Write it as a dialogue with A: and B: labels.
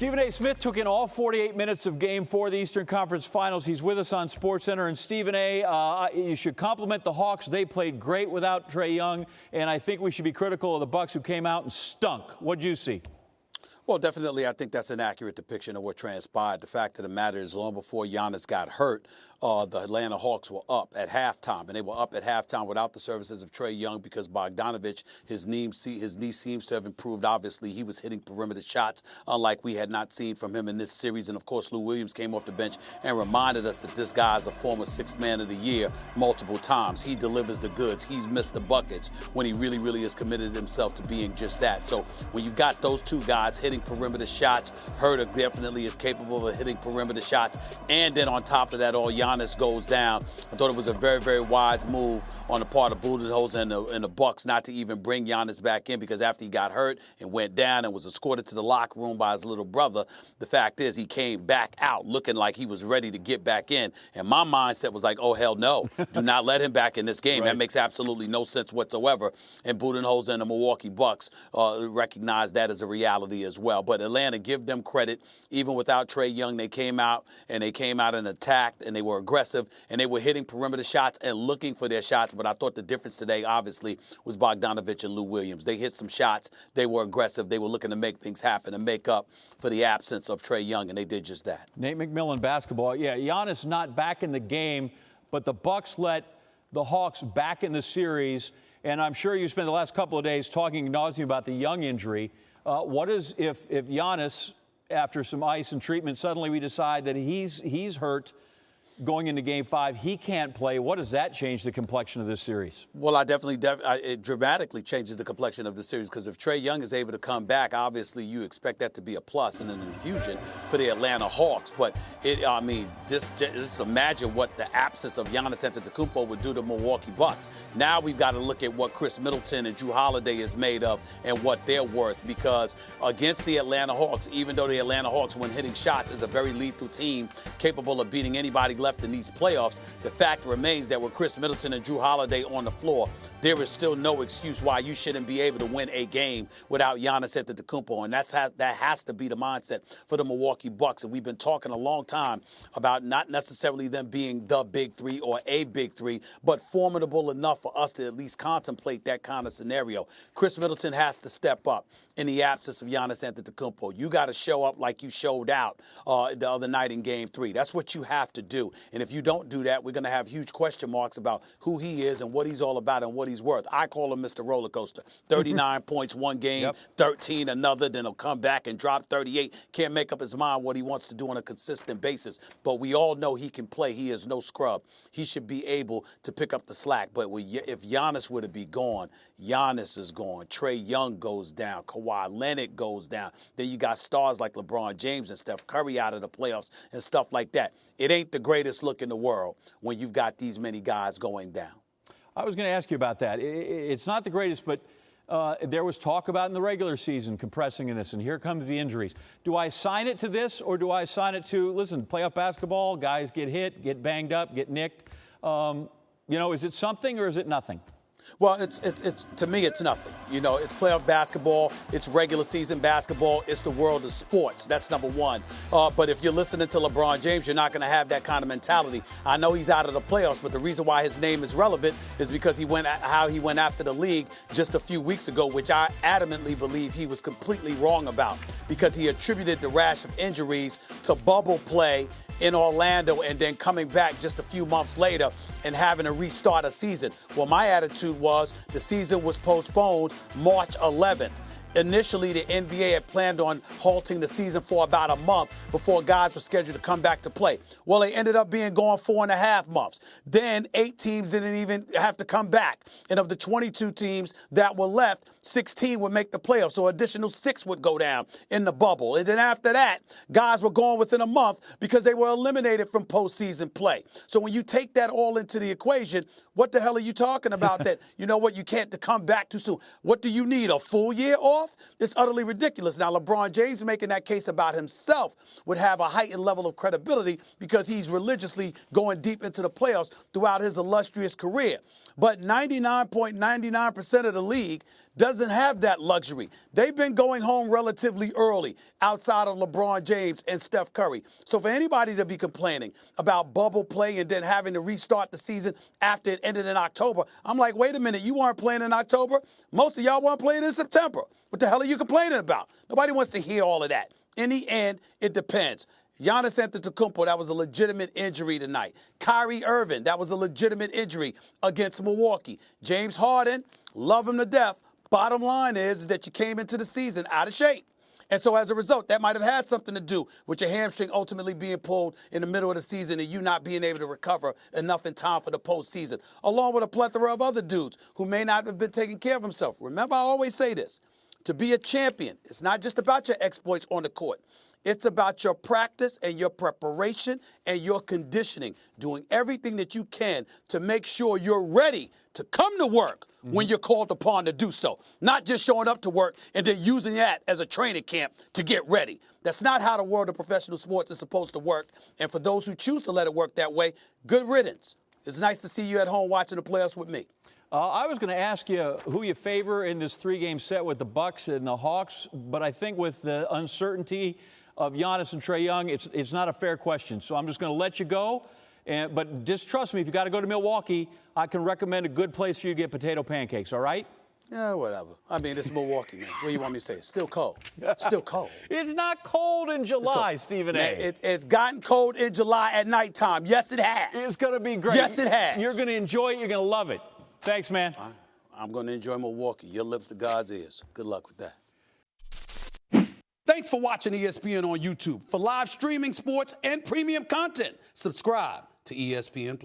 A: Stephen A. Smith took in all 48 minutes of Game 4 of the Eastern Conference Finals. He's with us on SportsCenter. And Stephen A., you should compliment the Hawks. They played great without Trae Young. And I think we should be critical of the Bucks, who came out and stunk. What'd you see?
B: Well, definitely, I think that's an accurate depiction of what transpired. The fact of the matter is, long before Giannis got hurt, the Atlanta Hawks were up at halftime, and they were up at halftime without the services of Trae Young because Bogdanovich, his knee seems to have improved. Obviously, he was hitting perimeter shots, unlike we had not seen from him in this series. And, of course, Lou Williams came off the bench and reminded us that this guy is a former Sixth Man of the Year multiple times. He delivers the goods. He's missed the buckets when he really, really has committed himself to being just that. So when you've got those two guys hitting perimeter shots, Herter definitely is capable of hitting perimeter shots. And then on top of that, all Giannis goes down. I thought it was a very, very wise move on the part of Budenholzer and the Bucks not to even bring Giannis back in, because after he got hurt and went down and was escorted to the locker room by his little brother, the fact is he came back out looking like he was ready to get back in. And my mindset was like, oh, hell no. Do not let him back in this game. Right. That makes absolutely no sense whatsoever. And Budenholzer and the Milwaukee Bucks recognize that as a reality as well. But Atlanta, give them credit. Even without Trae Young, they came out and attacked, and they were aggressive, and they were hitting perimeter shots and looking for their shots. But I thought the difference today, obviously, was Bogdanovich and Lou Williams. They hit some shots. They were aggressive. They were looking to make things happen and make up for the absence of Trae Young, and they did just that.
A: Nate McMillan, basketball. Yeah, Giannis not back in the game, but the Bucks let the Hawks back in the series. And I'm sure you spent the last couple of days talking ad nauseam about the Young injury. What is if Giannis, after some ice and treatment, suddenly we decide that he's hurt going into Game 5, he can't play? What does that change the complexion of this series?
B: Well, it dramatically changes the complexion of the series, because if Trae Young is able to come back, obviously you expect that to be a plus and an infusion for the Atlanta Hawks. But just imagine what the absence of Giannis Antetokounmpo would do to Milwaukee Bucks. Now we've got to look at what Chris Middleton and Jrue Holiday is made of and what they're worth, because against the Atlanta Hawks, even though the Atlanta Hawks, when hitting shots, is a very lethal team capable of beating anybody left in these playoffs, the fact remains that with Chris Middleton and Jrue Holiday on the floor, there is still no excuse why you shouldn't be able to win a game without Giannis Antetokounmpo. And that has to be the mindset for the Milwaukee Bucks. And we've been talking a long time about not necessarily them being the big three or a big three, but formidable enough for us to at least contemplate that kind of scenario. Chris Middleton has to step up in the absence of Giannis Antetokounmpo. You got to show up like you showed out the other night in Game 3. That's what you have to do. And if you don't do that, we're going to have huge question marks about who he is and what he's all about and what he's worth. I call him Mr. Roller Coaster. 39 points one game, yep. 13 another, then he'll come back and drop 38. Can't make up his mind what he wants to do on a consistent basis. But we all know he can play. He is no scrub. He should be able to pick up the slack. But if Giannis were to be gone, Giannis is gone. Trae Young goes down. Kawhi Leonard goes down. Then you got stars like LeBron James and Steph Curry out of the playoffs and stuff like that. It ain't the greatest look in the world when you've got these many guys going down.
A: I was going to ask you about that. It's not the greatest, but there was talk about in the regular season compressing in this, and here comes the injuries. Do I sign it to this, or do I sign it to, listen, playoff basketball, guys get hit, get banged up, get nicked? Is it something or is it nothing?
B: Well, it's to me, it's nothing. It's playoff basketball. It's regular season basketball. It's the world of sports. That's number one. But if you're listening to LeBron James, you're not going to have that kind of mentality. I know he's out of the playoffs, but the reason why his name is relevant is because he went after the league just a few weeks ago, which I adamantly believe he was completely wrong about, because he attributed the rash of injuries to bubble play in Orlando and then coming back just a few months later and having to restart a season. Well, my attitude was the season was postponed March 11th. Initially, the NBA had planned on halting the season for about a month before guys were scheduled to come back to play. Well, they ended up being gone 4.5 months. Then 8 teams didn't even have to come back. And of the 22 teams that were left, 16 would make the playoffs, so additional 6 would go down in the bubble. And then after that, guys were gone within a month because they were eliminated from postseason play. So when you take that all into the equation, what the hell are you talking about that, you can't come back too soon? What do you need, a full year off? It's utterly ridiculous. Now, LeBron James making that case about himself would have a heightened level of credibility because he's religiously going deep into the playoffs throughout his illustrious career. But 99.99% of the league doesn't have that luxury. They've been going home relatively early outside of LeBron James and Steph Curry. So for anybody to be complaining about bubble play and then having to restart the season after it ended in October, I'm like, wait a minute, you weren't playing in October? Most of y'all weren't playing in September. What the hell are you complaining about? Nobody wants to hear all of that. In the end, it depends. Giannis Antetokounmpo, that was a legitimate injury tonight. Kyrie Irving, that was a legitimate injury against Milwaukee. James Harden, love him to death. Bottom line is that you came into the season out of shape. And so as a result, that might have had something to do with your hamstring ultimately being pulled in the middle of the season and you not being able to recover enough in time for the postseason, along with a plethora of other dudes who may not have been taking care of themselves. Remember, I always say this. To be a champion, it's not just about your exploits on the court. It's about your practice and your preparation and your conditioning, doing everything that you can to make sure you're ready to come to work when you're called upon to do so. Not just showing up to work and then using that as a training camp to get ready. That's not how the world of professional sports is supposed to work. And for those who choose to let it work that way, good riddance. It's nice to see you at home watching the playoffs with me.
A: I was going to ask you who you favor in this three-game set with the Bucks and the Hawks, but I think with the uncertainty of Giannis and Trae Young, it's not a fair question. So I'm just going to let you go. But just trust me, if you got to go to Milwaukee, I can recommend a good place for you to get potato pancakes, all right?
B: Yeah, whatever. I mean, it's Milwaukee, man. What do you want me to say? It's still cold. Still cold.
A: It's not cold in July, Stephen A.
B: It's gotten cold in July at nighttime. Yes, it has.
A: It's going to be great.
B: Yes, it has.
A: You're going to enjoy it. You're going to love it. Thanks, man.
B: I'm going to enjoy Milwaukee. Your lips to God's ears. Good luck with that. Thanks for watching ESPN on YouTube. For live streaming sports and premium content, subscribe to ESPN+.